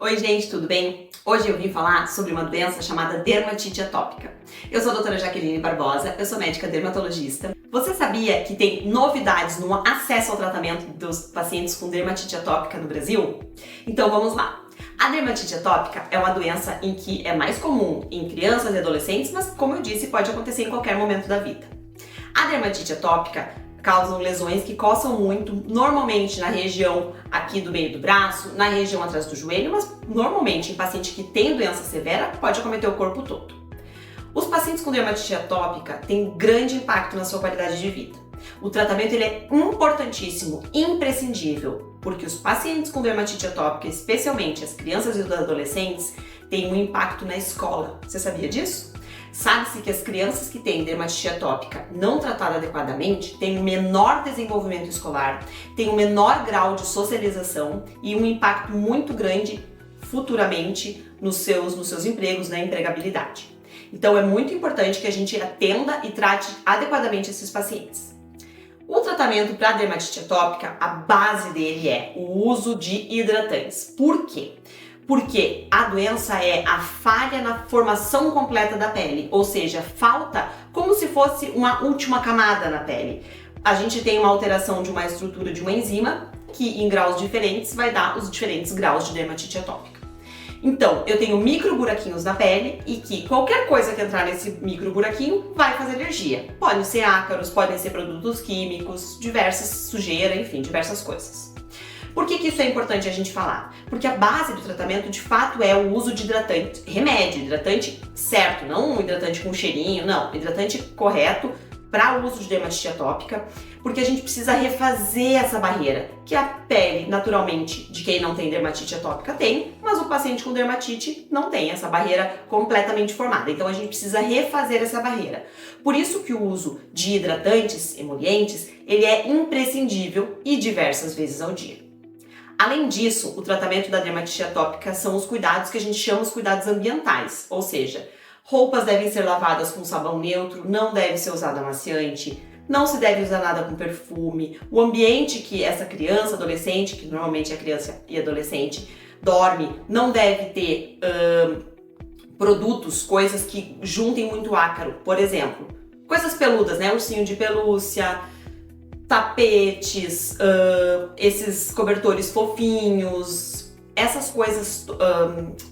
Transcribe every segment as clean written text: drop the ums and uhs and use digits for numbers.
Oi gente, tudo bem? Hoje eu vim falar sobre uma doença chamada dermatite atópica. Eu sou a doutora Jaqueline Barbosa, eu sou médica dermatologista. Você sabia que tem novidades no acesso ao tratamento dos pacientes com dermatite atópica no Brasil? Então vamos lá. A dermatite atópica é uma doença em que é mais comum em crianças e adolescentes, mas como eu disse, pode acontecer em qualquer momento da vida. A dermatite atópica causam lesões que coçam muito, normalmente na região aqui do meio do braço, na região atrás do joelho, mas normalmente em paciente que tem doença severa pode acometer o corpo todo. Os pacientes com dermatite atópica têm grande impacto na sua qualidade de vida. O tratamento ele é importantíssimo, imprescindível, porque os pacientes com dermatite atópica, especialmente as crianças e os adolescentes, têm um impacto na escola. Você sabia disso? Sabe-se que as crianças que têm dermatite atópica não tratada adequadamente têm um menor desenvolvimento escolar, têm um menor grau de socialização e um impacto muito grande futuramente nos seus empregos, na empregabilidade. Então é muito importante que a gente atenda e trate adequadamente esses pacientes. O tratamento para dermatite atópica, a base dele é o uso de hidratantes. Por quê? Porque a doença é a falha na formação completa da pele, ou seja, falta como se fosse uma última camada na pele. A gente tem uma alteração de uma estrutura de uma enzima que em graus diferentes vai dar os diferentes graus de dermatite atópica. Então, eu tenho micro buraquinhos na pele e que qualquer coisa que entrar nesse micro buraquinho vai fazer alergia. Podem ser ácaros, podem ser produtos químicos, diversas sujeira, enfim, diversas coisas. Por que isso é importante a gente falar? Porque a base do tratamento, de fato, é o uso de hidratante, remédio, hidratante certo, não um hidratante com cheirinho, não, hidratante correto para o uso de dermatite atópica, porque a gente precisa refazer essa barreira, que a pele, naturalmente, de quem não tem dermatite atópica tem, mas o paciente com dermatite não tem essa barreira completamente formada, então a gente precisa refazer essa barreira. Por isso que o uso de hidratantes, emolientes, ele é imprescindível e diversas vezes ao dia. Além disso, o tratamento da dermatite atópica são os cuidados que a gente chama os cuidados ambientais, ou seja, roupas devem ser lavadas com sabão neutro, não deve ser usado amaciante, não se deve usar nada com perfume, o ambiente que essa criança, adolescente, que normalmente é criança e adolescente, dorme, não deve ter produtos, coisas que juntem muito ácaro, por exemplo, coisas peludas, né, ursinho de pelúcia, tapetes, esses cobertores fofinhos, essas coisas,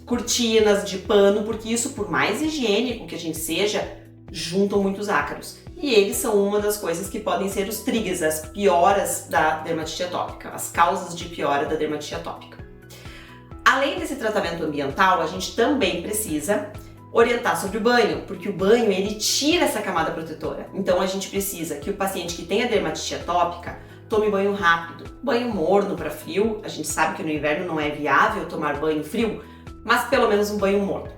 cortinas de pano, porque isso, por mais higiênico que a gente seja, juntam muitos ácaros. E eles são uma das coisas que podem ser os triggers, as pioras da dermatite atópica, as causas de piora da dermatite atópica. Além desse tratamento ambiental, a gente também precisa orientar sobre o banho, porque o banho ele tira essa camada protetora. Então a gente precisa que o paciente que tenha dermatite atópica tome banho rápido, banho morno para frio. A gente sabe que no inverno não é viável tomar banho frio, mas pelo menos um banho morno.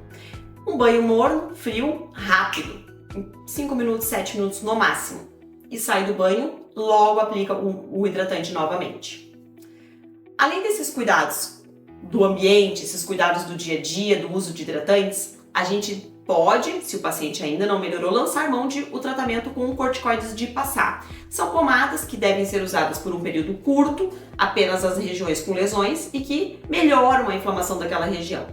Um banho morno, frio, rápido, em 5 minutos, 7 minutos no máximo. E sai do banho, logo aplica o hidratante novamente. Além desses cuidados do ambiente, esses cuidados do dia a dia, do uso de hidratantes, a gente pode, se o paciente ainda não melhorou, lançar mão o tratamento com corticoides de passar. São pomadas que devem ser usadas por um período curto, apenas as regiões com lesões e que melhoram a inflamação daquela região.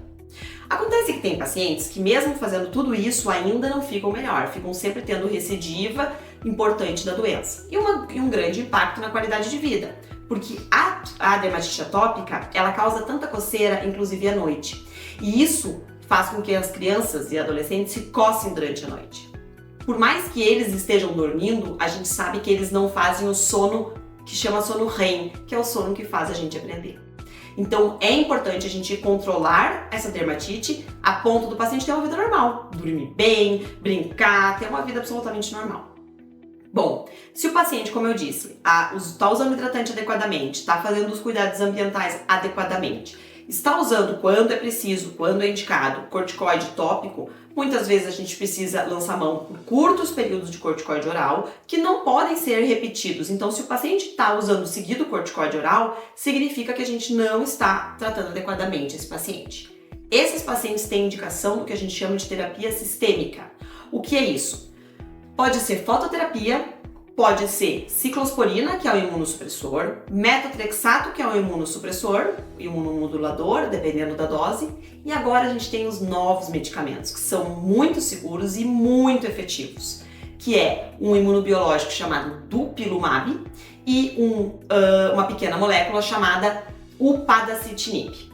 Acontece que tem pacientes que mesmo fazendo tudo isso ainda não ficam melhor, ficam sempre tendo recidiva importante da doença e um grande impacto na qualidade de vida, porque a dermatite atópica ela causa tanta coceira, inclusive à noite, e isso faz com que as crianças e adolescentes se cocem durante a noite. Por mais que eles estejam dormindo, a gente sabe que eles não fazem o sono que chama sono REM, que é o sono que faz a gente aprender. Então é importante a gente controlar essa dermatite a ponto do paciente ter uma vida normal, dormir bem, brincar, ter uma vida absolutamente normal. Bom, se o paciente, como eu disse, está usando hidratante adequadamente, está fazendo os cuidados ambientais adequadamente, está usando quando é preciso, quando é indicado, corticoide tópico, muitas vezes a gente precisa lançar mão por curtos períodos de corticoide oral que não podem ser repetidos. Então, se o paciente está usando seguido corticoide oral, significa que a gente não está tratando adequadamente esse paciente. Esses pacientes têm indicação do que a gente chama de terapia sistêmica. O que é isso? Pode ser fototerapia, pode ser ciclosporina, que é o imunossupressor, metotrexato, que é o imunossupressor, imunomodulador, dependendo da dose, e agora a gente tem os novos medicamentos, que são muito seguros e muito efetivos, que é um imunobiológico chamado dupilumab e uma pequena molécula chamada upadacitinib.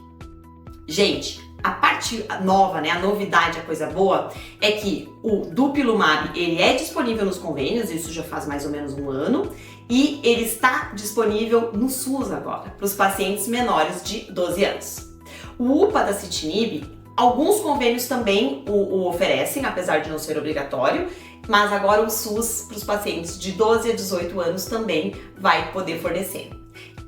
Gente, a parte nova, né, a novidade, a coisa boa, é que o dupilumab, ele é disponível nos convênios, isso já faz mais ou menos um ano, e ele está disponível no SUS agora, para os pacientes menores de 12 anos. O upadacitinib, alguns convênios também o oferecem, apesar de não ser obrigatório, mas agora o SUS, para os pacientes de 12 a 18 anos, também vai poder fornecer.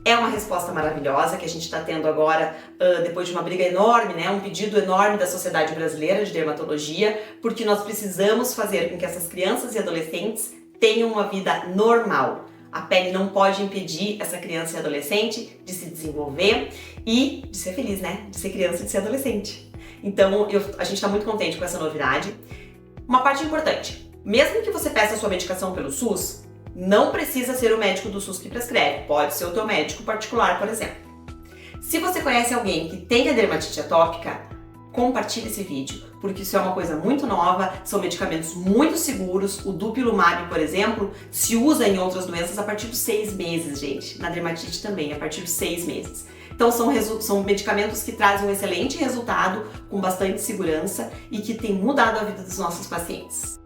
É uma resposta maravilhosa que a gente está tendo agora, depois de uma briga enorme, né, um pedido enorme da Sociedade Brasileira de Dermatologia, porque nós precisamos fazer com que essas crianças e adolescentes tenham uma vida normal. A pele não pode impedir essa criança e adolescente de se desenvolver e de ser feliz, né, de ser criança e de ser adolescente. Então, a gente está muito contente com essa novidade. Uma parte importante, mesmo que você peça a sua medicação pelo SUS, não precisa ser o médico do SUS que prescreve, pode ser o teu médico particular, por exemplo. Se você conhece alguém que tenha dermatite atópica, compartilhe esse vídeo, porque isso é uma coisa muito nova, são medicamentos muito seguros. O dupilumab, por exemplo, se usa em outras doenças a partir dos 6 meses, gente. Na dermatite também, a partir dos 6 meses. Então são medicamentos que trazem um excelente resultado, com bastante segurança e que têm mudado a vida dos nossos pacientes.